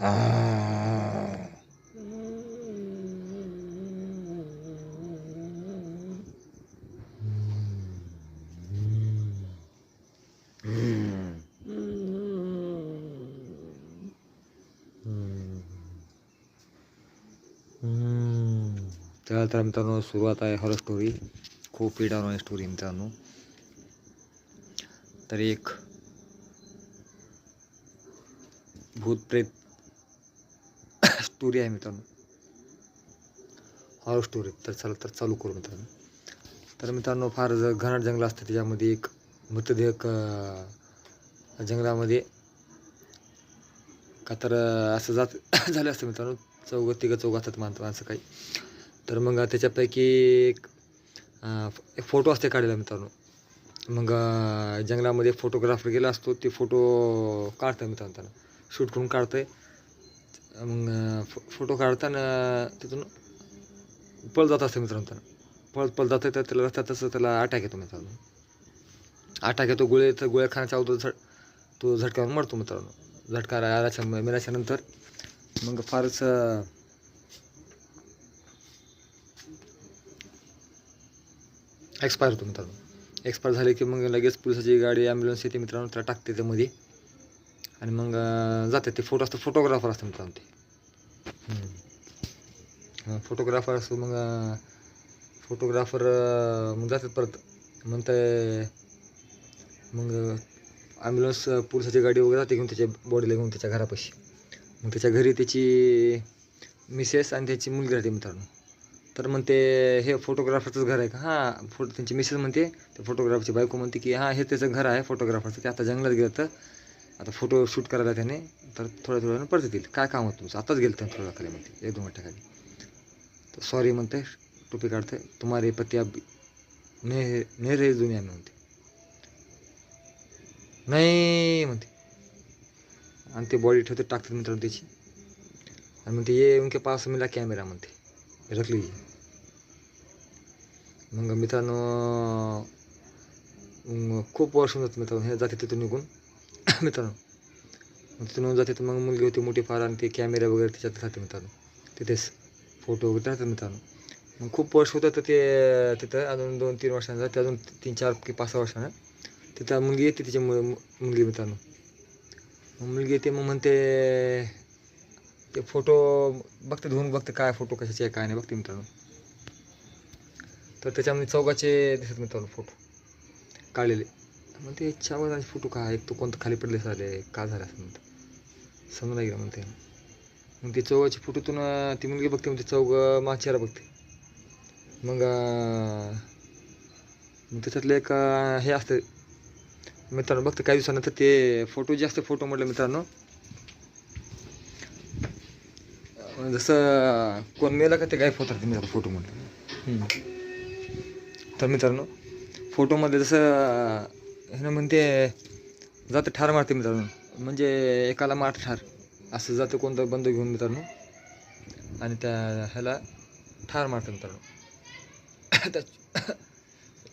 तर मित्रांनो सुरुवात आहे हॉरर स्टोरी. खूप पिडावणारी स्टोरी मित्रांनो. तर एक भूत प्रेत स्टोरी आहे मित्रांनो, हॉरर स्टोरी. तर चला तर चालू करू मित्रांनो. तर मित्रांनो फार घनदाट जंगल असतं, त्याच्यामध्ये एक मृतदेह जंगलामध्ये का तर असं जात झालं असतं मित्रांनो. तिघं चौघ असतात माणसं काही. तर मग त्याच्यापैकी एक फोटो असते काढलेला मित्रांनो. मग जंगलामध्ये फोटोग्राफर गेला असतो, ते फोटो काढतं मित्रांनो, त्याला शूट करून काढतंय. मग फोटो काढताना तिथून पळ जात असतं मित्रांनो. त्याला पळत जातं, तर त्याला रस्त्यातच त्याला अटॅक येतो मित्रांनो. अटॅक येतो, गोळ्या खाण्याच्या अगोदर तो झटक्यावर मरतो मित्रांनो. झटका मिळाल्याच्या नंतर मग फारच एक्सपायर होतो मित्रांनो. एक्सपायर झाले की मग लगेच पोलिसाची गाडी ॲम्ब्युलन्स येते मित्रांनो, त्याला टाकते त्यामध्ये आणि मग जाते. ते फोटोग्राफर असतं मित्रांनो ते. फोटोग्राफर असतो. मग फोटोग्राफर मग जातात परत. मग ते मग ॲम्ब्युलन्स पोलिसाची गाडी वगैरे जाते घेऊन त्याच्या बॉडीला घेऊन त्याच्या घरापाशी. मग त्याच्या घरी त्याची मिसेस आणि त्याची मुलगी राहते मित्रांनो. तर मग ते हे फोटोग्राफरचंच घर आहे का? हां, त्यांची मिसेस म्हणते, त्या फोटोग्राफरची बायको म्हणते की हां, हे त्याचं घर आहे फोटोग्राफरचं. ते आता जंगलात गेलं, तर आता फोटो शूट करायला त्याने, तर थोड्या वेळानं परत येतील. काय काम होतं तुमचं? आताच गेलं तर थोड्या खाली म्हणते, 1-2 मिनिटाखाली. तर सॉरी म्हणते, टोपी काढते. तुम्हारे पती अब नहीं रहे दुनिया में म्हणते. नाही म्हणते, आणि ते बॉडी ठेवते, टाकतात मित्रांनो त्याची. आणि म्हणते ये उनके पास मिला कॅमेरा म्हणते, रख लीजिए. मग मित्रांनो खूप वर्ष होतात मित्रांनो, हे जाते तिथून निघून मित्रांनो. मग तिथून जाते, तर मग मुलगी होती मोठी फार, आणि ते कॅमेरा वगैरे त्याच्यात राहते मित्रांनो. तिथेच फोटो वगैरे राहतात मित्रांनो. मग खूप वर्ष होतं, तर ते तिथं अजून 2-3 वर्षांचा, ते अजून 3-4 की 5-6 वर्षानं तिथं मुलगी येते, तिची मुलगी मित्रांनो. मग मुलगी येते, मग म्हणते, ते फोटो बघते, धुवून बघते काय फोटो कशाचे आहे काय नाही बघते मित्रांनो. तर त्याच्यामध्ये चौघाचे दिसत मित्रांनो फोटो काढलेले. मग ते चार फोटो काय, एक तो कोणतं खाली पडले झाले, का झालं असं म्हणतं, समजा गेलं म्हणते. मग ते चौघाचे फोटोतून ती मुलगी बघते, मग ते चौघं माझा चेहरा बघते. मग त्याच्यातलं एक हे असतं मित्रांनो, बघते काही दिवसानंतर ते फोटो जे असते, फोटो म्हटलं मित्रांनो, जसं कोण मेला का ते गायब होतात मित्रांनो फोटो म्हटलं. तर मित्रांनो फोटोमध्ये जसं ह्यानं म्हणते जातं ठार मारते मित्रांनो, म्हणजे एकाला मार ठार असं जातं कोणतं बंद घेऊन मित्रांनो, आणि त्या ह्याला ठार मारतं मित्रांनो. त्या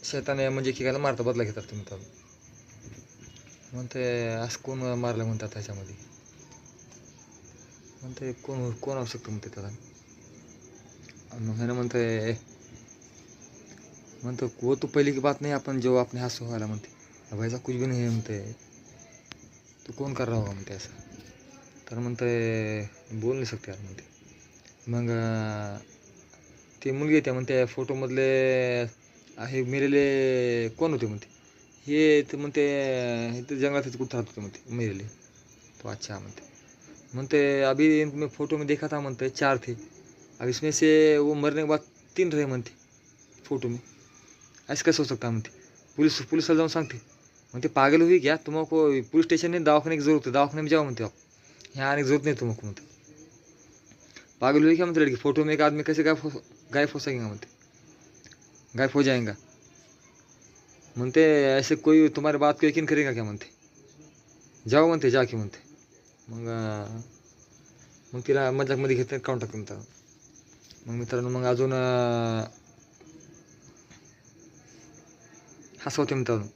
शेताने म्हणजे एकेकाला मारता बदला घेतात ते मित्रांनो. म्हणते असं कोण मारलं म्हणतात त्याच्यामध्ये, म्हणते कोण असू शकतं म्हणते त्याला. मग ह्यानं म्हणतो वो तो पहले की बात नहीं, अपन जो अपने हाथ से व्हायला म्हणते, वैसा कुछ भी नहीं है म्हणते, तो कौन कर रहा होगा म्हणते असं. तर म्हणते बोल नाही शकते यार म्हणते. मग ते मुलगी येते, म्हणते फोटोमधले आहे मेलेले कोण होते म्हणते, हे तर म्हणते ते जंगलात कुठं राहत होते म्हणते मेलेले. तो अच्छा म्हणते अभी मैं फोटो में देखा था म्हणते 4 थे, अब इसमें से वो मरने के बाद 3 रहे म्हणते फोटो में, ऐसे कैसे हो सकता म्हणते. पुलिसला जाऊन सांगते, म्हणते पागल हुई क्या, तुमको पुलिस स्टेशन नहीं दवाखाने की जरूरत है, दवाखाने में जाओ म्हणते आप, यहाँ आने की जरूरत नहीं तुमको म्हणते. पागल हुई क्या म्हणते लड़की, फोटो में एक आदमी कैसे गायब हो सकेगा म्हणते, गायब हो जाएगा म्हणते, ऐसे कोई तुम्हारे बात को यकीन करेगा क्या म्हणते, जाओ म्हणते जाके म्हणते. मग तिला मजाकमध्ये घेतलं, काढून टाकते मित्रांनो. मग मित्रांनो मग अजून हसवते मित्रांनो.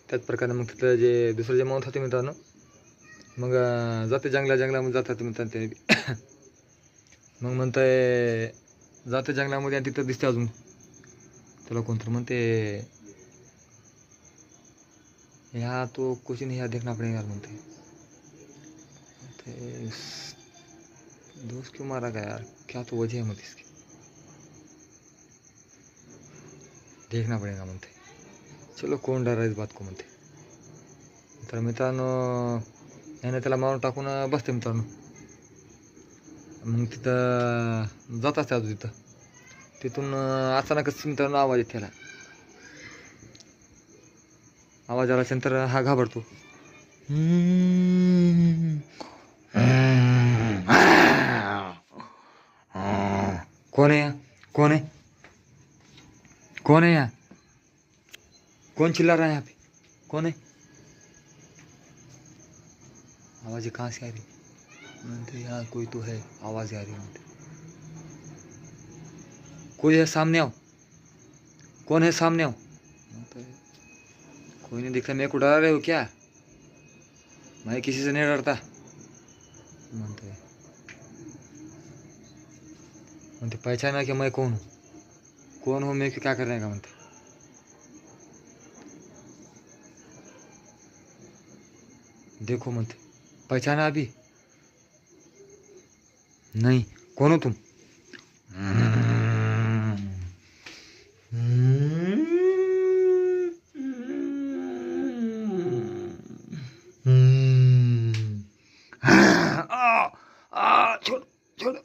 त्याच प्रकारे मग तिथलं जे दुसरं जे माणूस होते मित्रांनो, मग जाते जंगलामध्ये जातात म्हणतात ते. मग म्हणताय जाते जंगलामध्ये आणि तिथं दिसते अजून त्याला कोणतरी म्हणते, ह्या तो कुछ नहीं ह्या देखना पड़ेगा यार म्हणते. दोस्त क्यों मारा गया यार, क्या तो वजह है म्हणते इसकी, देखना पड़ेगा म्हणते. चलो कोण डर रहा इस बात को म्हणते. तर मित्रांनो याने त्याला मारून टाकून बसते मित्रांनो. मग तिथं जात असते अजून तिथून अचानकच मित्रांनो आवाज येते त्याला. आवाज आल्यानंतर हा घाबरतो. कौन है यहाँ, कौन है, कौन है यहाँ, कौन चिल्ला रहा है यहाँ पे, कौन है. आवाज़ कहाँ से आ रही म्हणते, यहाँ कोई तो है, आवाज़ आ रही म्हणते. कोई है सामने आओ, कौन है सामने आओ. कोई नहीं दिखता, मेरे को डरा रहे हो क्या, मैं किसी से नहीं डरता म्हणते. म्हणते पहचाना कि मैं कौन हूँ, कौन हूँ मैं, क्या करने का म्हणते. देखो म्हणते, पहचाना अभी नहीं, कौन हो तुम. छोड़ छोड़,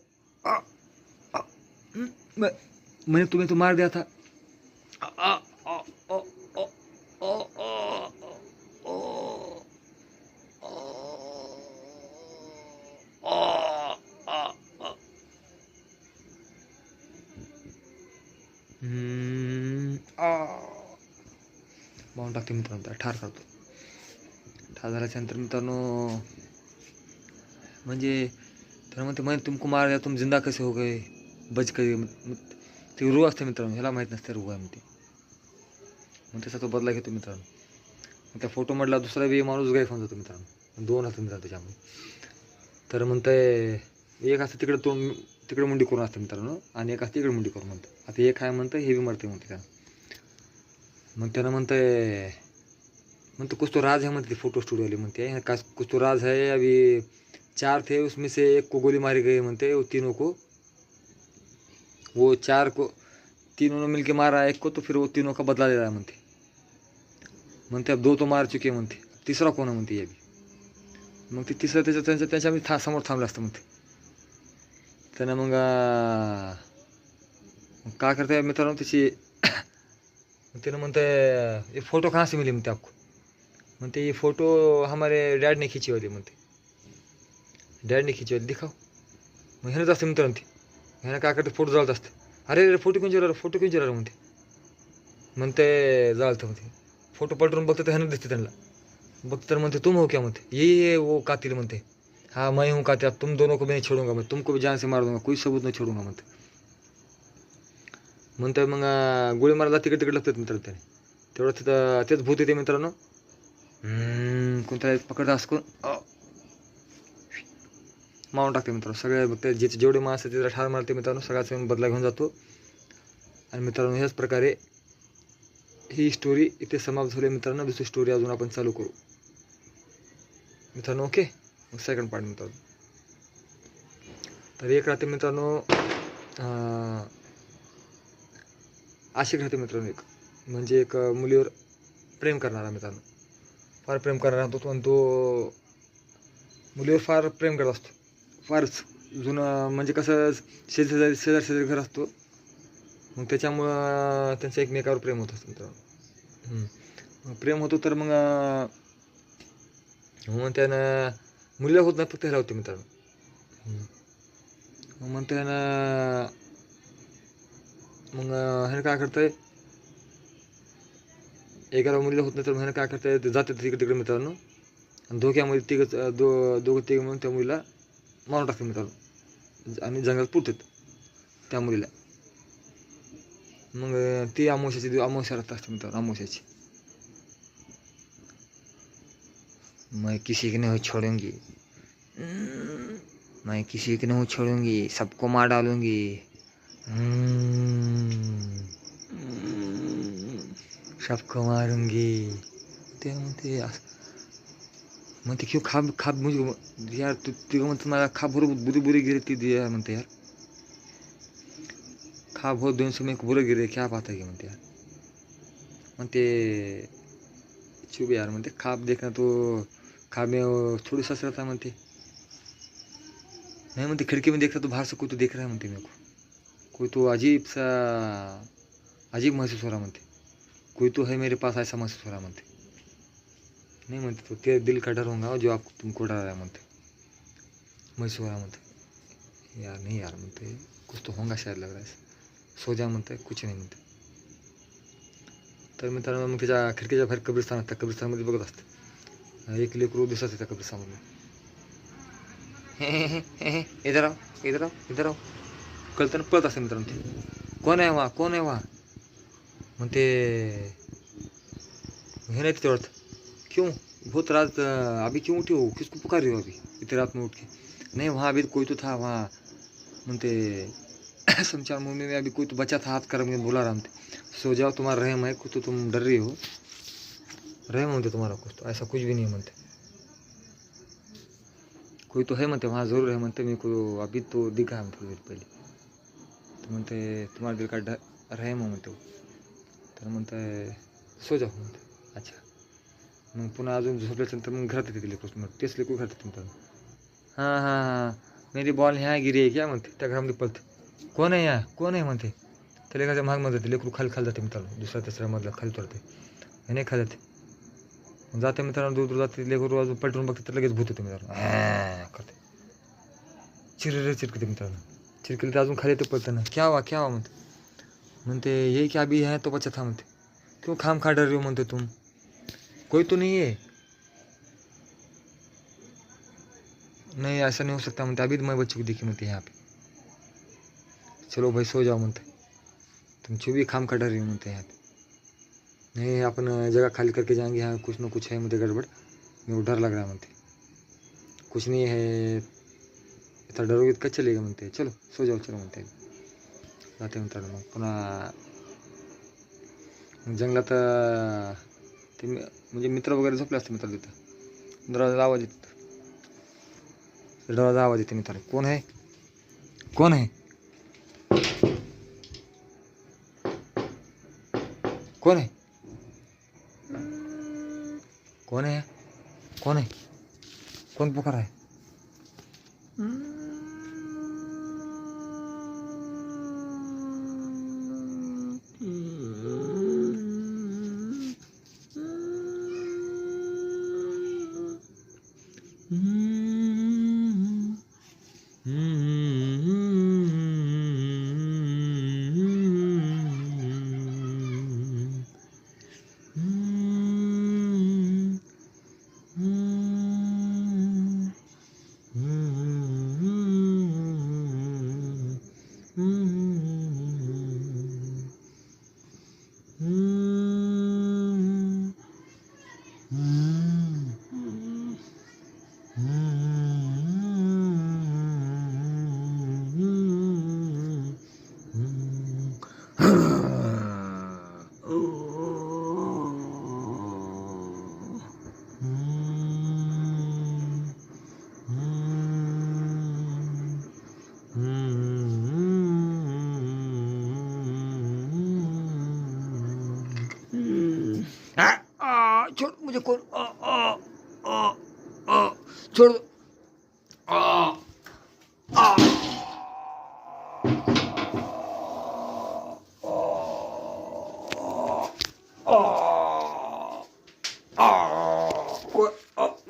मैंने तुम्हें तो मार दिया था. मारून टाकते मित्रांनो, त्याला ठार करतो. ठार झाल्याच्यानंतर मित्रांनो म्हणजे तर म्हणते, मैंने तुमको मार दिया, तुम जिंदा कैसे हो गए, बच गए. ते रूह असते मित्रांनो, ह्याला माहीत नसते रूह आहे म्हणते. मग त्याचा तो बदला घेतो मित्रांनो. मग त्या फोटोमधला दुसरा बी माणूस गायब होऊन जातो मित्रांनो. 2 असतात मित्रांनो त्याच्यामध्ये. तर म्हणतंय एक असतं तिकडे मुंडी करून असते मित्रांनो, आणि एक असते इकडे मुंडी करून म्हणतं. आता एक आहे म्हणतं हे बी मरते म्हणते त्यानं. मग त्यानं म्हणतंय कुछ तो राज है म्हणते, फोटो स्टूडियो म्हणते, कुछ तो राज है, अभी 4 थे उसमें से 1 को गोली मारी गई म्हणते, वो तीनों को, वो 4 को तीनों ने मिलके मारा 1 को, तो फिर वो तीनों का बदला ले रहा है म्हणते. म्हणते अब 2 तो मार चुके म्हणते, तिसरा कोण आहे म्हणते ये बी. मग ते तिसरं त्याच्या समोर थांबलं असतं म्हणते. त्यानं मग काय करते मित्रांनो त्याची. त्यानं म्हणते ये फोटो कहाँ से मिली म्हणते आपको. म्हणते ये फोटो हमारे डैड ने खींची वाली म्हणते, डैड ने खींची वाली दिखाओ. मग ह्यानंच असते मित्रांनो ती. ह्यानं काय करते फोटो जाळत असते. अरे फोटो कोण जरा, फोटो कोण जरा म्हणते जाळतं म्हणते. फोटो पलटून बघते तर ह्यानं दिसते त्यांना. बघते तर म्हणते तुम हो क्या म्हणते, ये वो कातिल म्हणते. हाँ मैं हूँ कातिल, तुम दोनों को मैं नहीं छोड़ूंगा, मैं तुमको भी जान से मार दूंगा, कोई सबूत नहीं छोड़ूंगा म्हणते. म्हणते मग गोळी मारायला तिकडे लागतात मित्रांनो त्याने. तेवढं तिथं तेच भूत येते मित्रांनो. कोणत्या पकडता असं मारून टाकते मित्रांनो. सगळे बघते जेवढे माणसं तिथं ठार मारते मित्रांनो, सगळ्याचा बदला घेऊन जातो. आणि मित्रांनो ह्याच प्रकारे ही स्टोरी इथे समाप्त झाली मित्रांनो. दुसरी स्टोरी अजून आपण चालू करू मित्रांनो. ओके, मग सेकंड पार्ट मित्रांनो. तर एक राहते मित्रांनो आशिक राहते मित्रांनो. एक म्हणजे एक मुलीवर प्रेम करणारा मित्रांनो, फार प्रेम करणारा होतो. पण तो मुलीवर फार प्रेम करत असतो. फारच जुनं म्हणजे कसं शेजारी घर असतो. मग त्याच्यामुळं त्यांचं एकमेकावर प्रेम होत असतं मित्रांनो. प्रेम होतो तर मग त्यानं मुलीला होत नाही, फक्त ह्याला होते मित्रांनो. मग त्यानं ह्यानं काय करतंय, एकाला मुलीला होत नाही तर ह्यानं काय करतंय, जाते तिकडे मित्रांनो. आणि धोक्यामध्ये दोघं तिघं म्हणून त्या मुलीला मारून टाकतात मित्रांनो, आणि जंगलात पुरतात त्या मुलीला. मग ती अमावस्या राहत असते मित्रांनो, अमावस्याची. मैं किसी को नहीं छोड़ूंगी, मैं किसी को नहीं छोड़ूंगी, सबको मार डालूंगी। सबको मारूंगी। ते म्हणते म्हणते क्यों खाब खाब मुझे यार तुझे म्हणते मला खाब बरोबर बुरी बुरी गिरे ती यार म्हणते यार खाब बहुत दिन से मेरे को बुरे गिरे क्या बात है कि म्हणते यार म्हणते चुप यार म्हणते खाब देखना तो खाब में थोड़ी सच रहता म्हणते नहीं म्हणते खिड़की में देखता तो बाहर से कोई तो देख रहा है म्हणते मेरे को कोई तो अजीब सा अजीब महसूस हो रहा म्हणते कोई तो है मेरे पास ऐसा महसूस हो रहा म्हणते नहीं म्हणते तो तेरे दिल का डर होगा जो आपको तुमको डरा रहा है म्हणते महसूस हो रहा म्हणते यार नहीं यार म्हणते कुछ तो होगा शायद लग रहा है सो जा म्हणते कुछ नहीं म्हणते तर मित्रांनो मग त्याच्या खिडकीच्या बाहेर कब्रिस्तान असतं कब्रिस्तानमध्ये बघत असतं एक लेकरू दिसत त्या कब्रिस्तानमध्ये इधर आओ इधर आओ इधर आओ कळतं ना पळत असतं मित्रांनो ते कोण आहे वा कोण आहे वा म्हणते हे नाही तिथे वाटतं क्यों बहुत रात अभी क्यों उठी हो किसको पुकार रही हो अभी इतनी रात में उठ के नहीं वहाँ अभी कोई तो था वहाँ म्हणते शमशान भूमि में अभी कोई तो बचा था हाथ कर में बोला रहा थे सो जाओ तुम्हारा रहम है कुछ तो तुम डर रही हो रहम होते तुम्हारा कुछ तो ऐसा कुछ भी नहीं म्हणते कोई तो है म्हणते वहाँ जरूर है म्हणते मेरे को अभी तो दिखा है थोड़ी देर पहले तो म्हणते तुम्हारा दिल का रहम हो म्हणते तर म्हणते सो जाओ म्हणते अच्छा मग पुन्हा अजून झोपल्यानंतर मग घरात येते लेकरू मग तेच लेकरू घरात येते मित्रांनो हाँ हाँ हाँ मेरी बॉल यहाँ गिरी है क्या म्हणते त्या घरामध्ये पळते कोण आहे या कोण आहे म्हणते त्या लेकराच्या महाग मध्ये जाते लेकरू खाली जाते मित्रांनो दुसऱ्या तिसऱ्या मधला खाली चढते हे नाही खाली जाते जाते मित्रांनो दूर दूर जाते लेकरू अजून पलटून बघते तर लगेच भूत होते मित्रांनो करते चिररे चिरकते मित्रांनो चिरकले तर अजून खाली येते पळतं ना क्या हुआ म्हणते म्हणते ये क्या अभी है तो बच्चा था म्हणते क्यों खाम खा डर रही हो म्हणते तुम कोई तो नहीं है नहीं ऐसा नहीं हो सकता म्हणते अभी तो मैं बच्चे को देखी म्हणते यहाँ पे चलो भाई सो जाओ म्हणते तुम जो भी खाम खा डर रही हो म्हणते यहाँ पे नहीं अपन जगह खाली करके जाएंगे यहाँ कुछ ना कुछ है मुझे गड़बड़ मेरे को डर लग रहा है म्हणते कुछ नहीं है इतना डरोगे तो चलेगा म्हणते चलो सो जाओ चलो म्हणते जाते मित्रांनो मग पुन्हा जंगलात ते म्हणजे मित्र वगैरे झोपले असते मित्र तिथं दरवाजा आवाज येतो दरवाजा आवाज येते मित्रांनो कोण आहे कोण आहे कौन है कौन है कौन है कौन पुकार है छोड़ मुझे कौन छोड़ दो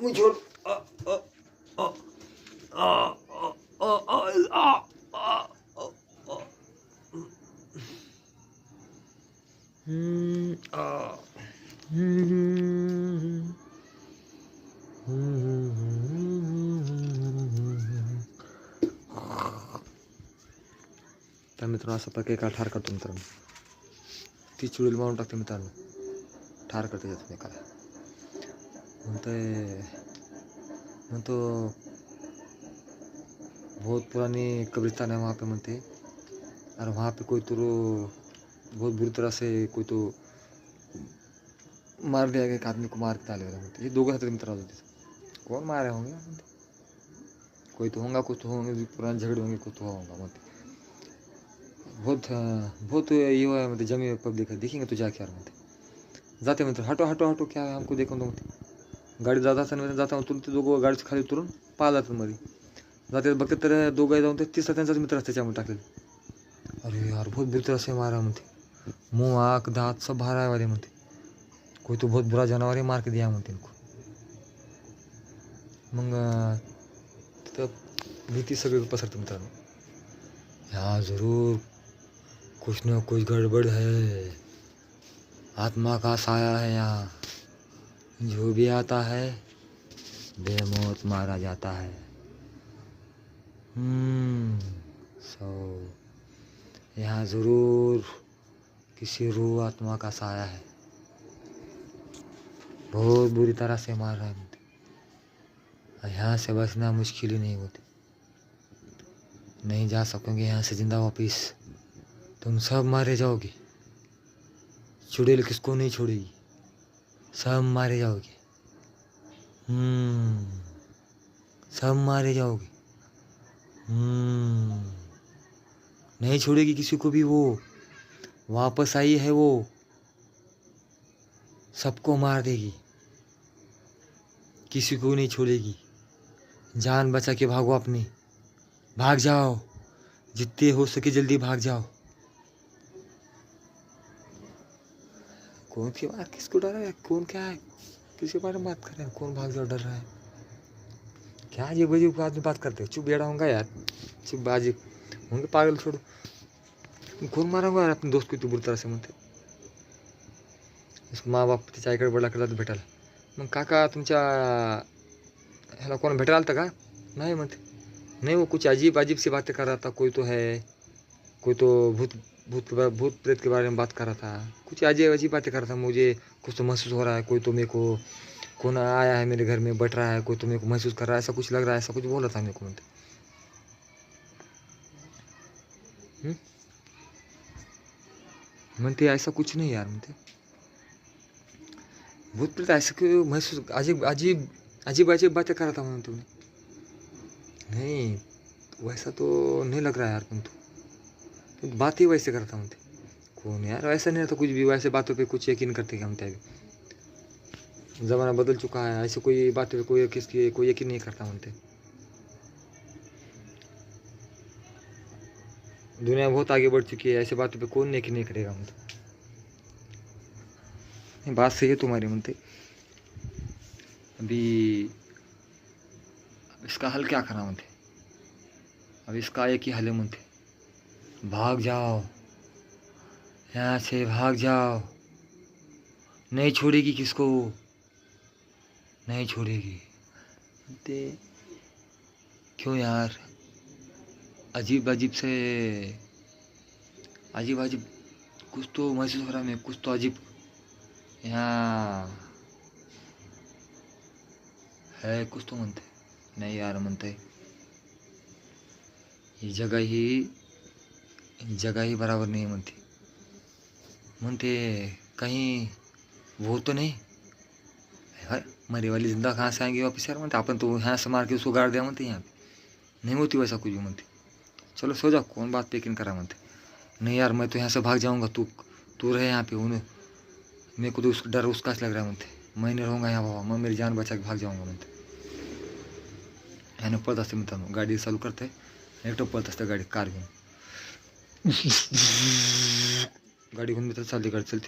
मुझे छोड़ त्या मित्रांनो असा प्रकार एका ठार करतो मित्रांनो ती चुडील मारून टाकते मित्रांनो ठार करते त्यातून एकाला म्हणतंय मैं तो बहुत पुरानी कब्रिस्तान है वहाँ पे म्हणते, और वहाँ पे कोई तो बहुत बुरी तरह से कोई तो मार दिया गया, एक आदमी को मार के डाले म्हणते. ये दोघं हातात मित्र होते. कौन मारे होंगे म्हणते, कोई तो होगा, कुछ तो होंगे, पुराने झगड़े होंगे, कुछ तो होगा म्हणते. बहुत ये हुआ है मतलब, जमी पब्लिक है, देखेंगे तो जाके यार म्हणते. जाते मित्र, हटो हटो हटो, क्या है हमको देखो म्हणते. गाडी जात असताना जाता तुरंत दोघं गाडीच्या खाली उतरून पाहा जातात मध्ये. जाते बघते तर दोघं जाऊन ते तिसरा त्यांचाच मित्र असते त्याच्यामध्ये टाकलेले. अरे यार बहुत बुरी तरह से मारा म्हणते, मुंह आँख दांत सब बाहर आए वाले म्हणते. कोई तो बहुत बुरा जानवर ही मार के दिया म्हणते इनको. मग तिथं भीती सगळी पसरते मित्रांनो. यहाँ ज़रूर कुछ न कुछ गड़बड़ है, आत्मा का साया है यहाँ, जो भी आता है बेमौत मारा जाता है. सो यहाँ ज़रूर किसी रूह आत्मा का साया है, बहुत बुरी तरह से मार रहा है मुझे. यहाँ से बचना मुश्किल ही नहीं होती. नहीं जा सकोगे यहाँ से जिंदा वापिस, तुम सब मारे जाओगे. चुड़ैल किसको नहीं छोड़ेगी, सब मारे जाओगे. सब मारे जाओगे. नहीं छोड़ेगी किसी को भी, वो वापस आई है, वो सबको मार देगी, किसी को नहीं छोड़ेगी. जान बचा के भागो अपनी, भाग जाओ, जितने हो सके जल्दी भाग जाओ. कौन की बात, किसको डर है, कौन क्या है, किसी बारे में बात कर रहे हैं, कौन भाग जाओ डर रहा है. क्या अजीब अजीब आदमी बात करते हैं. चुप बेड़ा होगा यार, चुप बाजी होंगे पागल. छोड़ो, कौन मारांगा यार अपने दोस्त को इतनी बुरी तरह से म्हणते. उसको माँ बाप त्याच्या आईकडे बडला केला तर भेटायला. मग काका तुमच्या ह्याला कोण भेटायला आलता का, नहीं म्हणते. नहीं, वो कुछ अजीब अजीब सी बातें कर रहा था. कोई तो है, कोई तो भूत प्रेत के बारे में बात कर रहा था. कुछ अजीब अजीब बातें कर रहा था. मुझे कुछ तो महसूस हो रहा है, कोई तो मेरे को कौन आया है मेरे घर में बैठ रहा है, कोई तो मेरे को महसूस कर रहा है, ऐसा कुछ लग रहा है, ऐसा कुछ बोल रहा था मेरे को म्हणते. म्हणते ऐसा कुछ नहीं यार म्हणते. भूत प्रेत ऐसा क्यों महसूस, अजीब अजीब अजीब अजीब बातें कर रहा था म्हणते. नहीं वैसा तो नहीं लग रहा है यार, तो बात ही वैसे करता म्हणते. कौन यार, ऐसा नहीं रहता कुछ भी, वैसे बातों पे कुछ यकीन करते क्या म्हणते. अभी ज़माना बदल चुका है, ऐसे कोई बात पे कोई यकीन नहीं करता म्हणते. दुनिया बहुत आगे बढ़ चुकी है, ऐसे बातों पे कौन यकीन नहीं करेगा म्हणते. बात सही है तुम्हारी म्हणते. अभी इसका हल क्या करना म्हणते. अब इसका एक ही हल है म्हणते, भाग जाओ यहाँ से, भाग जाओ. नहीं छोड़ेगी किसको, नहीं छोड़ेगी. क्यों यार, अजीब अजीब कुछ तो महसूस हो रहा है मैं, कुछ तो अजीब यहाँ है, कुछ तो म्हणते. नहीं यार म्हणते, ये जगह ही बराबर नहीं म्हणते. कहीं वो तो नहीं है, मरी वाली जिंदा कहाँ से आएंगे वापस यार म्हणते. अपन तो यहाँ से मार के उसको गाड़ दिया म्हणते. यहाँ पे नहीं होती वैसा कुछ भी म्हणते. चलो सो जाओ, कौन बात पे यकीन करा म्हणते. नहीं यार मैं तो यहाँ से भाग जाऊँगा, तू रहे यहाँ पे. उन्हें मेरे को तो डर उसका लग रहा है म्हणते. मैं नहीं रहूँगा यहाँ बाबा, मैं मेरी जान बचा के भाग जाऊँगा म्हणते. ह्यानं पळत असते मित्रांनो, गाडी चालू करते, एकटं पळत असते गाडी, कार घेऊन. गाडी घेऊन मित्र चालते, गाडी चलते.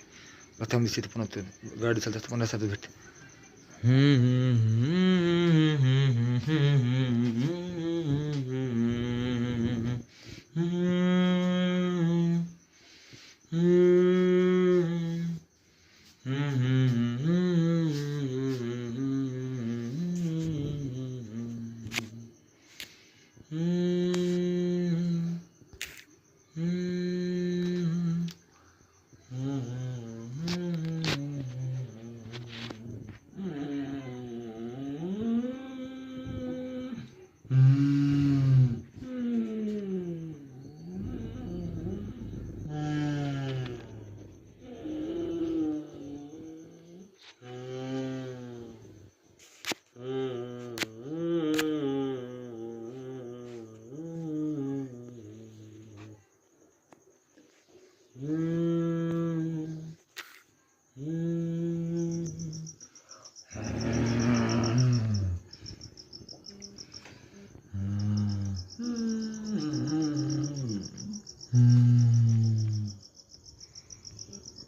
प्रथम दिसते पुन्हा गाडी चालते असते, पुन्हा साथ भेटते.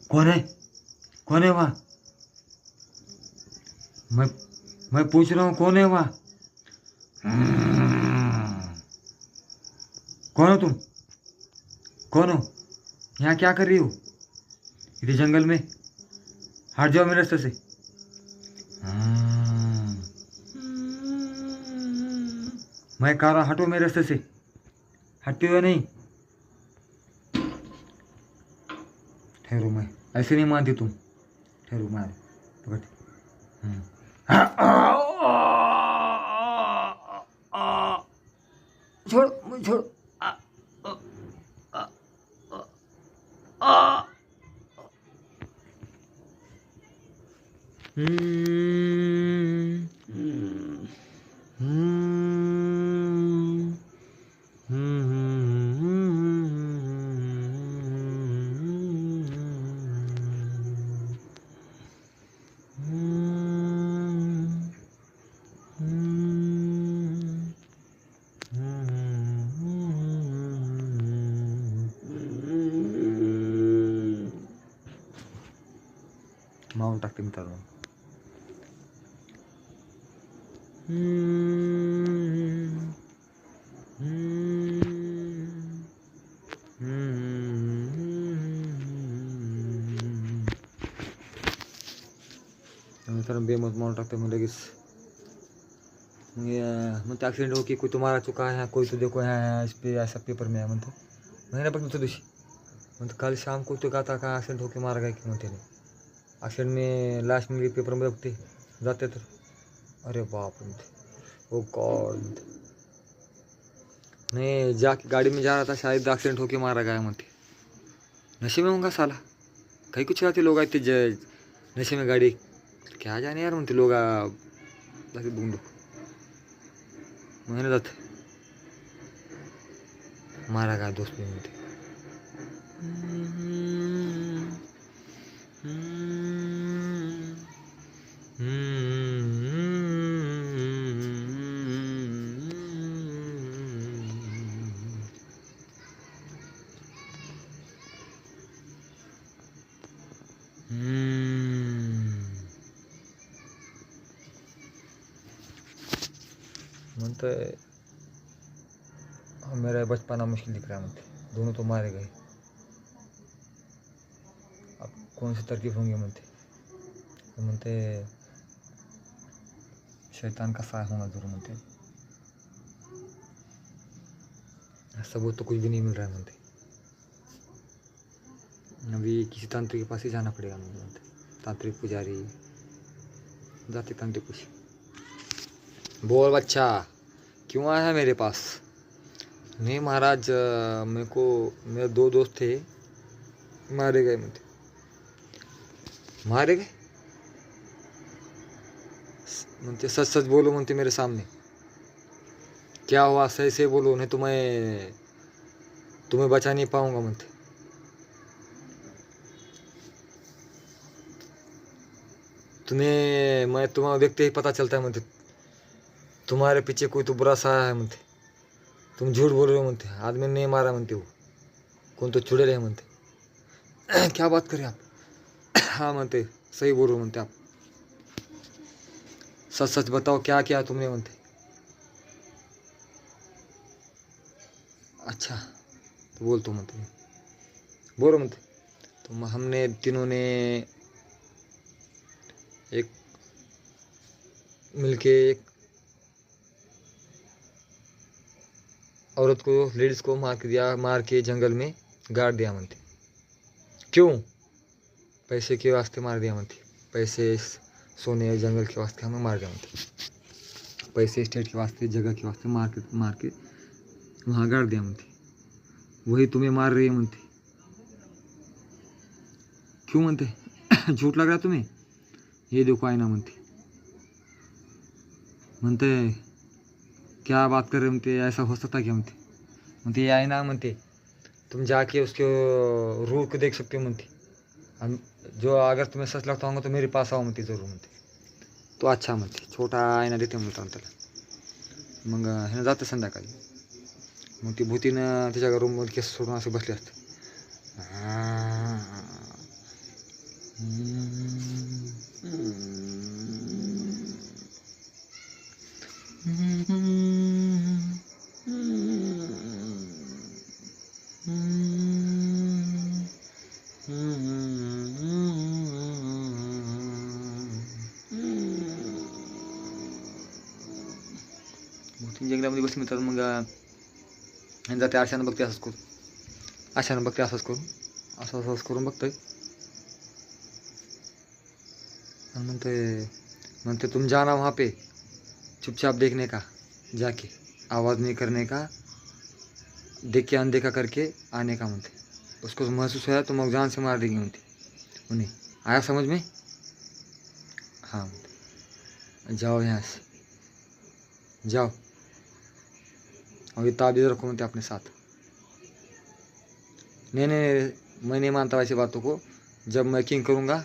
कौन है? कौन है वहाँ? मैं मैं पूछ रहा हूँ कौन है वहाँ? कौन हो तुम? कौन हो? यहाँ क्या कर रही हो इधर जंगल में? हट जाओ मेरे रास्ते से। मैं कह रहा हटो मेरे रास्ते से। हटती हो या नहीं? ठहरो, मैं ऐसे नहीं मानती तुम। ठहरो, मार पकड़। छोड़ मुझे, छोड़। आ, आ, आ, आ, आ। हम्म, हम्म, मारून टाकते मित्रांनो. मित्रांनो बेमत मारून टाकते मग लगेच. मग एक्सीडेंट हो कि कोई तुम्हारा चुका है, कोई तो देखो है इस पे ऐसा पेपर में है म्हणतो. महिना पण दुसऱ्या दिवशी म्हणतो कल शाम को तो कहता का एक्सीडेंट होके मारा गया कि म्हणते नहीं. एक्सीडेंट में लास्ट में पेपर में बघते जाते तर अरे बाप रे. ओ गॉड. मैं जाके गाड़ी में जा रहा था, शायद एक्सीडेंट होके मारा गया म्हणते. नशे में होगा साला. काही कुछ आते लोग आते नशे में गाड़ी क्या जाने यार म्हणते लोग बुंडू मैंने जाते मारा गया दोस्त में म्हणते. म्हणते मेरा बचपना मुश्किल दिख रहा है म्हणते. दोनों तो मारे गए, अब कौन सी तरकीब होंगे म्हणते. म्हणते शैतान का साया होना जरूर म्हणते. सबूत तो कुछ भी नहीं मिल रहा है म्हणते. अभी किसी तांत्रिक के पास ही जाना पड़ेगा म्हणते. तांत्रिक पुजारी जाते तांत्रिक कुछ. बोल बच्चा क्यों आया है मेरे पास? नहीं महाराज, मेरे को मेरे दो दोस्त थे मारे गए म्हणते. मारे गए म्हणते. सच सच बोलो म्हणते मेरे सामने. क्या हुआ सही से बोलो, नहीं तो मैं तुम्हें बचा नहीं पाऊंगा म्हणते. तुम्हें मैं तुम्हारा देखते ही पता चलता है म्हणते. तुम्हारे पीछे कोई तो बुरा साया है म्हणते. तुम झूठ बोल रहे हो म्हणते. आदमी नहीं मारा म्हणते. वो कौन तो चुड़ैल है म्हणते. क्या बात करें आप? हाँ म्हणते सही बोल रहे हो म्हणते आप. सच सच बताओ क्या किया तुमने म्हणते. अच्छा तो बोल तो म्हणते. बोलो म्हणते. तो हमने तीनों ने एक मिलके एक औरत को, लेडीज को मार के जंगल में गाड़ दिया म्हणते. क्यों? पैसे के वास्ते मार दिया म्हणते. पैसे सोने जंगल के वास्ते हमें मार दिया म्हणते. पैसे स्टेट के वास्ते, जगह के वास्ते मार के वहाँ गाड़ दिया म्हणते. वही तुम्हें मार रही है म्हणते. क्यों म्हणते. झूठ लग रहा तुम्हें? ये देखो आईना म्हणते. म्हणते क्या बात कर रहे म्हणते. ऐसा हो सकता क्या म्हणते. म्हणते ये आईना म्हणते तुम जाके उसके रूह को देख सकते हो म्हणते. जो अगर तुम्हें सच लगता होगा तो मेरे पास आओ म्हणते जरूर म्हणते. तो अच्छा म्हणते. छोटा आईना देते म्हणतो त्याला. मग ह्यानं जातं संध्याकाळी. मग ती भूतीनं त्याच्या रूममध्ये केस सोडून असे बसले असते. जंगलामध्ये बसली मित्रांनो. मग आणि जाते अशानं बघते असंच करून, अशानं बघते असंच करून, असंच करून बघतोय आणि म्हणते तुम जाना वहाँ पे, चुपचाप देखने का, जाके आवाज़ नहीं करने का, देख के अनदेखा करके आने का म्हणते. उसको महसूस होया तो मग जान से मार देगी म्हणते उन्हें. आया समझ में? हाँ म्हणते. जाओ यहाँ से, जाओ और ये ताबीज़ रखो म्हणते अपने साथ. नहीं मैं नहीं मानता वैसी बातों को, जब मैं यकीन करूँगा.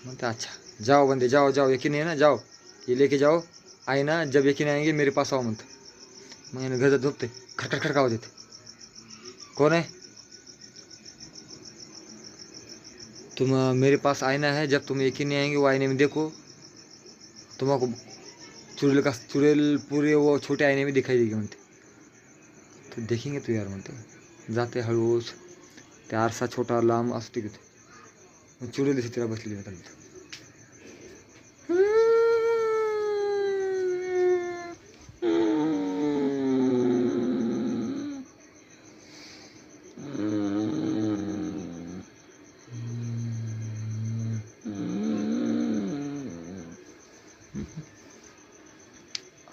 म्हणते अच्छा जाओ बंदे, जाओ जाओ, यकीन नहीं है ना, जाओ ये लेके जाओ आईना, जब यकीन आएंगे मेरे पास आओ म्हणते. मग याने घर झोपते, खटखट खटका आवाज येते. कौन है? तुम मेरे पास आईना है, जब तुम यकीन नहीं आएंगे वो आईने में देखो, तुम्हारा चुड़ैल पूरे वो छोटे आईने में दिखाई देगी म्हणते. तो देखेंगे तो यार म्हणते. जाते हळूच, ते आरसा छोटा लांब असतो तिथे, चुड़ैल दिसते तिला बसलेली म्हणते.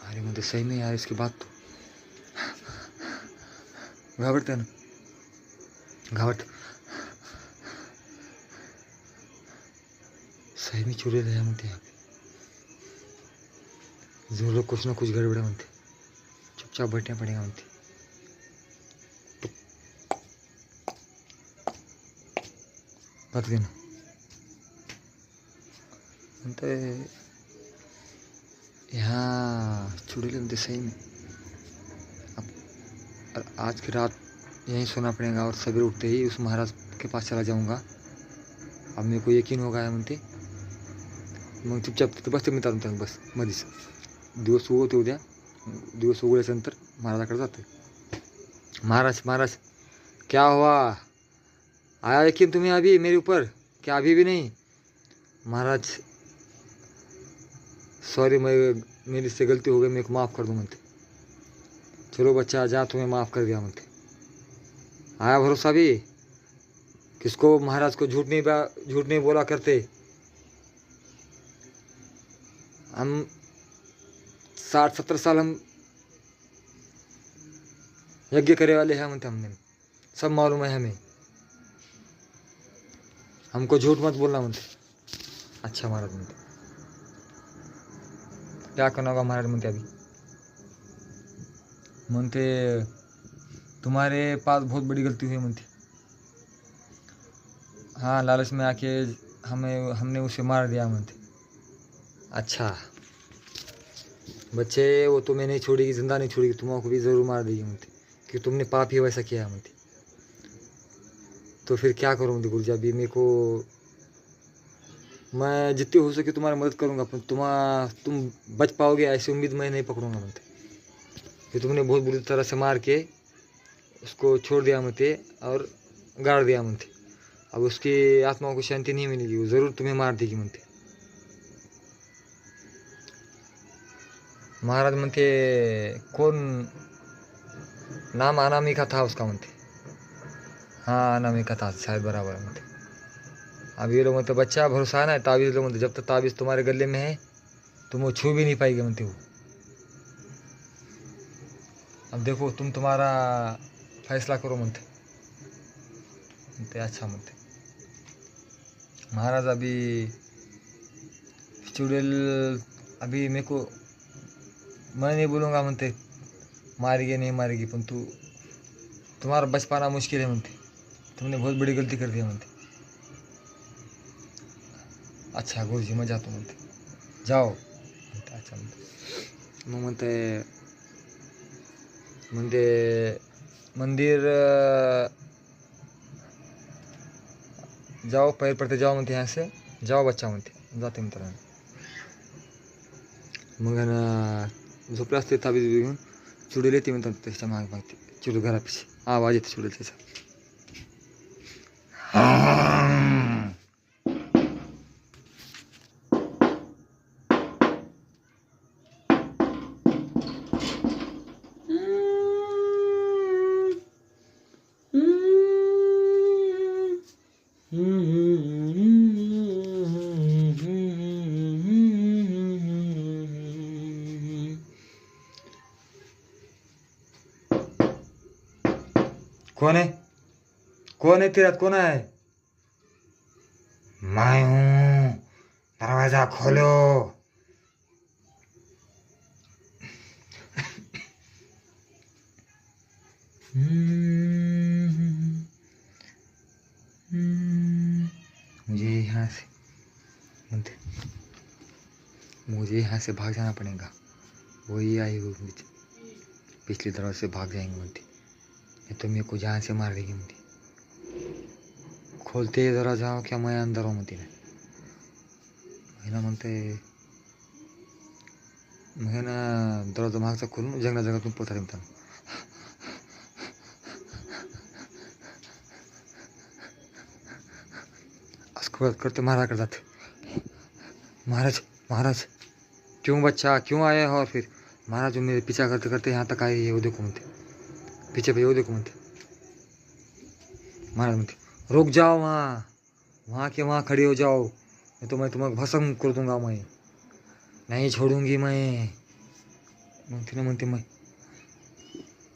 अरे म्हणते सही में यार, इसकी बात तो घाबरते ना, घाबरते. सही में चुड़ैल है म्हणते. यहाँ पे जरूर कुछ ना कुछ गड़बड़ है म्हणते. चुपचाप बैठना पड़ेगा म्हणते. बात देना म्हणते. यहाँ चुड़ैल म्हणते सही में. अब आज की रात यहीं सोना पड़ेगा और सवेरे उठते ही उस महाराज के पास चला जाऊंगा. अब मेरे को यकीन होगा म्हणते. मग चुपचाप तिथे बसते मित्रांनो. बस मधीच दिवस उगवते, उद्या दिवस उगवल्याच्या नंतर महाराजाकडे जाते. महाराज क्या हुआ, आया यकीन तुम्हें अभी मेरे ऊपर, क्या अभी भी नहीं? महाराज सॉरी, मेरी से गलती हो गई, मेरे को माफ़ कर दो म्हणते. चलो बच्चा जा, तुम्हें माफ़ कर दिया म्हणते. आया भरोसा भी, किसको महाराज को झूठ नहीं बोला करते. हम 60-70 साल हम यज्ञ करे वाले हैं म्हणते. हमने सब मालूम है हमें, हमको झूठ मत बोलना म्हणते. अच्छा महाराज म्हणते. क्या करना होगा महाराज म्हणते. अभी म्हणते तुम्हारे पास बहुत बड़ी गलती हुई म्हणते. हाँ, लालच में आके हमने उसे मार दिया म्हणते. अच्छा बच्चे, वो तुम्हें नहीं छोड़ेगी, जिंदा नहीं छोड़ेगी, तुम्हारा को भी ज़रूर मार देगी म्हणते, कि तुमने पाप ही वैसा किया म्हणते. तो फिर क्या करूँ गुरुजी. अभी मेरे को, मैं जितनी हो सके तुम्हारी मदद करूँगा, पर तुम बच पाओगे ऐसी उम्मीद मैं नहीं पकड़ूंगा म्हणते. कि तुमने बहुत बुरी तरह से मार के उसको छोड़ दिया म्हणते और गाड़ दिया म्हणते. अब उसकी आत्मा को शांति नहीं मिलेगी, वो ज़रूर तुम्हें मार देगी म्हणते. महाराज म्हणते कौन, नाम अनामिका था उसका म्हणते. हाँ अनामिका था शायद, बराबर म्हणते. अब ये लोग म्हणते बच्चा भरोसा है ना, ताबीज़ लोग म्हणते जब तक ताबीज़ तुम्हारे गले में है तुम वो छू भी नहीं पाएगी म्हणते. वो अब देखो तुम तुम्हारा फैसला करो म्हणते. अच्छा म्हणते. महाराज अभी चुड़ैल अभी मेरे को, मैं नहीं बोलूँगा म्हणते मारेगी नहीं मारेगी, पण तुम्हारा बच पाना मुश्किल है म्हणते. तुमने बहुत बड़ी गलती कर दी म्हणते. अच्छा गुरुजी मैं जातो म्हणते. जाओ म्हणते. अच्छा म्हणते. मग म्हणते मंदिर जाओ पैर पड़ते जाओ म्हणते यहाँ से, जाओ बच्चा म्हणते, जाते मित्रांनो. मग आहे ना झोपले असते ताबीज घेऊन, चुडेल येते म्हणतात त्याच्या मागे मागते, चिडू घरापिशी आवाज येते चुडेल त्याचा. कौन है, कौन है तेरा, कौन है? मैं हूँ, दरवाजा खोलो. मुझे यहाँ से म्हणते, मुझे यहाँ से भाग जाना पड़ेगा, वही आई हुई मुझे पिछले दरवाजे से भाग जाएंगे म्हणते, नहीं तो मेरे को जान से मार देगी म्हणते. खोलते दरवाजा क्या मैं अंदर हूँ म्हणते. ना म्हणते मग ना दरवाजा मागचा खोलून जंगलातून पोहता म्हणतात. असं करते महाराजकडे जाते. महाराज महाराज क्यों बच्चा क्यों आया हो? और फिर महाराज मेरे पीछा करते करते यहाँ तक आए, ये वो देखो म्हणते, पीछे भाई वो देखो म्हणते. महाराज म्हणते रुक जाओ, वहाँ के वहाँ खड़े हो जाओ, नहीं तो मैं तुम्हें भस्म कर दूंगा, मैं नहीं छोड़ूंगी मैं. म्हणते ना म्हणते मैं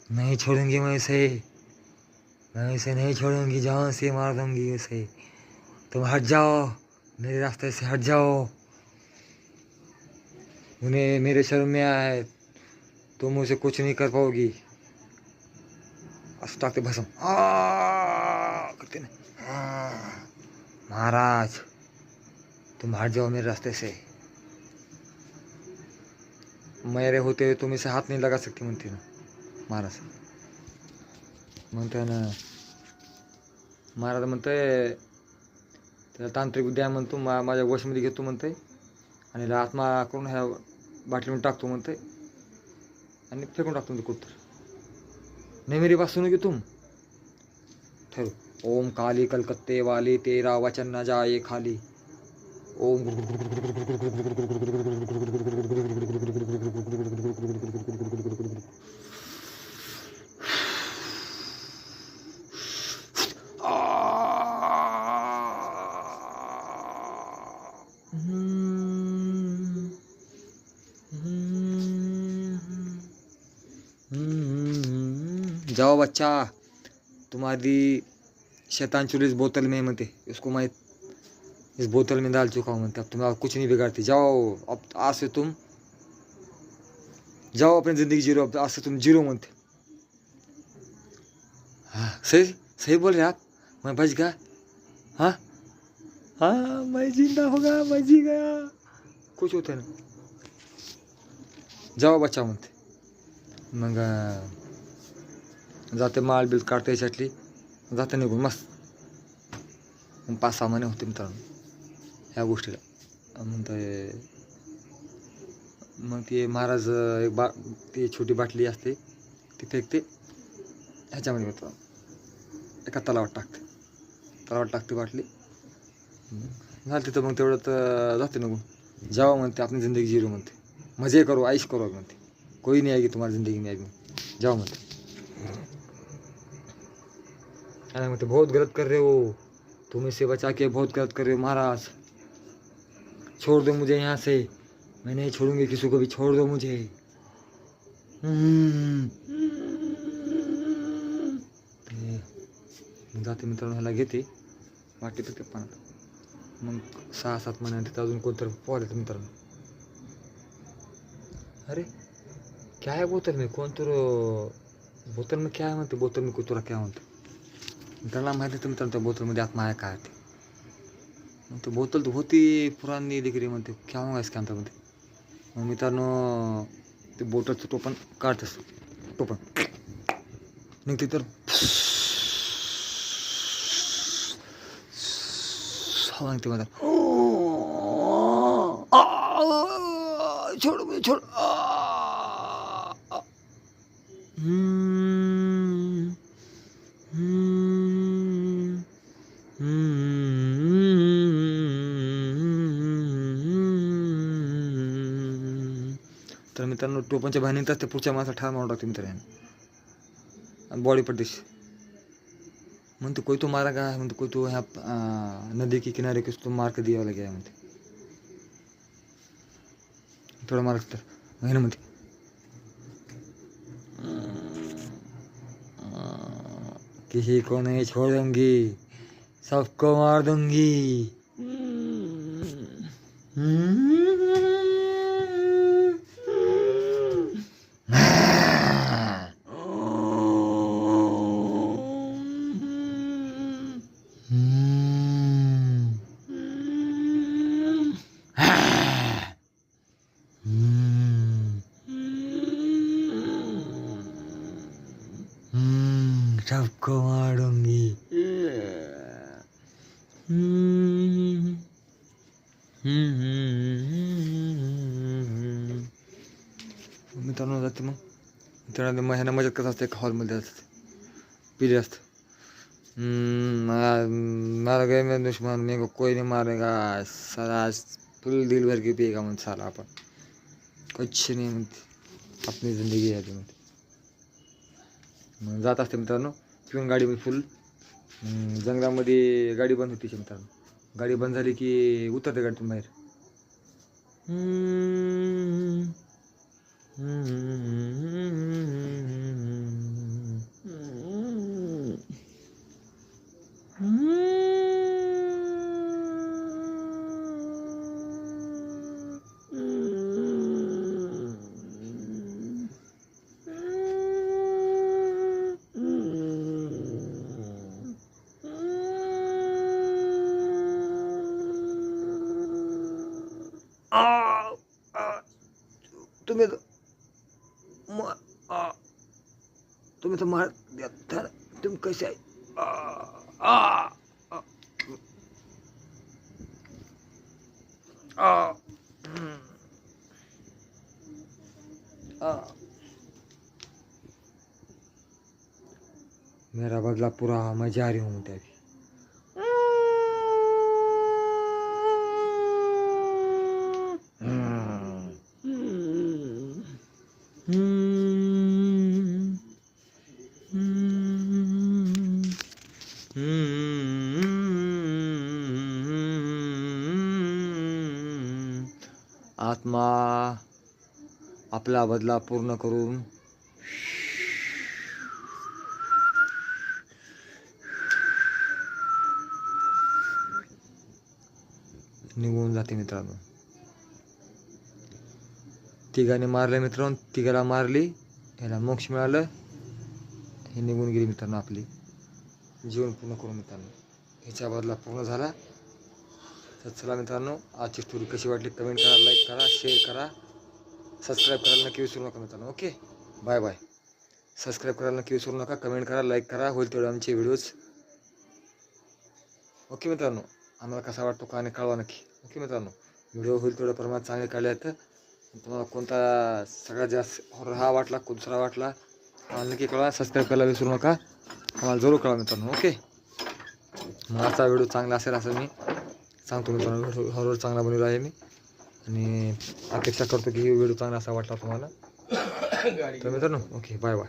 नहीं छोड़ूंगी, मैं इसे नहीं छोड़ूंगी, जान से मार दूंगी उसे. तुम हट जाओ, मेरे रास्ते से हट जाओ, उन्हें मेरे शर्म में आया है, तुम उसे कुछ नहीं कर पाओगी. असं टाकते भस्म करते ना. महाराज तुम हट जाओ मेरे रास्ते से, मेरे होते हुए तुम इसे हाथ नहीं लगा सकती म्हणते ना महाराज. म्हणते ना महाराज म्हणते त्याला तांत्रिक विद्या म्हणतो, माझ्या वशमध्ये घेतो म्हणते, आणि आत्मा करून ह्या बाटलीमध्ये टाकतो म्हणते, आणि फेकून टाकतो म्हणते कुत्तर. नहीं मेरी बात सुनोगे तुम? ठहरो. ओम काली कलकत्ते वाली तेरा वचन न जाए खाली. ओम जाओ बच्चा, तुम्हारी शैतान चुरी इस बोतल में म्हणते, इसको मैं इस बोतल में डाल चुका हूँ म्हणते, अब तुम्हारा कुछ नहीं बिगाड़ती. जाओ अब आज से तुम जाओ, अपनी ज़िंदगी जीरो, अब आज से तुम जीरो म्हणते. हाँ सही सही बोल रहे आप, मैं बच गया. हाँ हाँ मैं जिंदा हो गया, मैं जी गया, कुछ होते ना. जाओ बच्चा म्हणते. मग जाते माळ बिल काढते याच्यातली, जाते निघून मस्त. मग 5-6 महिने होते मित्रांनो ह्या गोष्टीला. म्हणते मग ते महाराज एक ती छोटी बाटली असते ती फेकते ह्याच्यामध्ये मित्रांनो, एका तलावात टाकते बाटली. झालं तिथं. मग तेवढं तर जाते निघून. जाओ म्हणते अपनी ज़िंदगी जीरो म्हणते, मज़े करो ऐश करो म्हणते, कोई नहीं आएगी तुम्हारी ज़िंदगी में आएगी, जाओ म्हणते. अरे म्हणते बहुत गलत कर रहे हो, तुम इसे बचा के बहुत गलत कर रहे हो महाराज, छोड़ दो मुझे यहाँ से, मैं नहीं छोड़ूंगी किसी को भी, छोड़ दो मुझे. जाते मित्रांनो ह्याला घेते वाटी तर ते पाण्यात. मग 6-7 महिन्यात तिथं अजून कोणतरी पोहायला येतं मित्रांनो. अरे क्या है बोतल में, कौन तो बोतल में क्या है म्हणते, बोतल में कुतुरा क्या म्हणतो. त्याला माहिती तर मित्रांनो त्या बोतलमध्ये आत्मा आहे काय ते. मग ते बोतल तर होती पुरानी डिग्री म्हणते, क्या होगा इसके अंदर म्हणते. मग मित्रांनो ते बोटलचं टोपण काढतंच, टोपण निघते तर हवा निघते मला. छोड म्हणजे छोड. तर मित्रांनो टोपणच्या बाहेर निघतात ते पुढच्या माणसा ठार मारून टाकते मित्रांनो. बॉडी प्रदेश म्हणते कोई तो मारा गया है, म्हणते कोई तो यहाँ नदी के किनारे कुछ तो मार के दिया वाला गया है म्हणते. थोड़ा मार तर महिना म्हणते किसी को नहीं छोड़ दूंगी, सबको मार दूंगी. सबको मारूंगी. मित्रांनो जाते मग मित्रांनो ह्यानं मजा करत असते. एक हॉलमध्ये असते पिले असतं. मारा गए मैं दुश्मन, मेरे को कोई नहीं मारेगा, साला फुल दिल भर के पिएगा म्हणते साला आपण. कुछ नाही म्हणते, आपली जिंदगी आहे म्हणते. मग जात असते मित्रांनो पिऊन गाडीमध्ये फुल. जंगलामध्ये गाडी बंद होती मित्रांनो. गाडी बंद झाली की उतरते गाडीतून बाहेर. तुम्ही तुम्ही तर मार तुम्ही कसे आहे. मेरा बदला पूरा मैं जा रही हूँ म्हणते अभी. आत्मा आपला बदला पूर्ण करून निघून जाते मित्रांनो. तिघाने मारले मित्रांनो, तिघाला मारली, ह्याला मोक्ष मिळालं, हे निघून गेली मित्रांनो. आपली जीवन पूर्ण करून मित्रांनो ह्याचा बदला पूर्ण झाला. तर चला मित्रांनो आजची स्टोरी कशी वाटली कमेंट करा, लाईक करा, शेअर करा, सबस्क्राईब करायला नक्की विसरू नका मित्रांनो. Okay bye bye. सबस्क्राईब करायला नक्की विसरू नका, कमेंट करा, लाईक करा, होईल तेवढे आमचे व्हिडिओज. ओके मित्रांनो आम्हाला कसा वाटतो का आणि कळवा नक्की. ओके मित्रांनो व्हिडिओ होईल तेवढ्या प्रमाणात चांगले काढले आहेत. तुम्हाला कोणता सगळ्यात जास्त हॉरर हा वाटला, दुसरा वाटला नक्की कळवा. सबस्क्राईब करायला विसरू नका, आम्हाला जरूर कळवा मित्रांनो. ओके मग आजचा व्हिडिओ चांगला असेल असं मी सांगतो मित्रांनो. हॉरर चांगला बनवला आहे मी आणि अपेक्षा करतो की व्हिडिओ चांगला असा वाटला तुम्हाला. तर मित्रांनो ओके बाय बाय.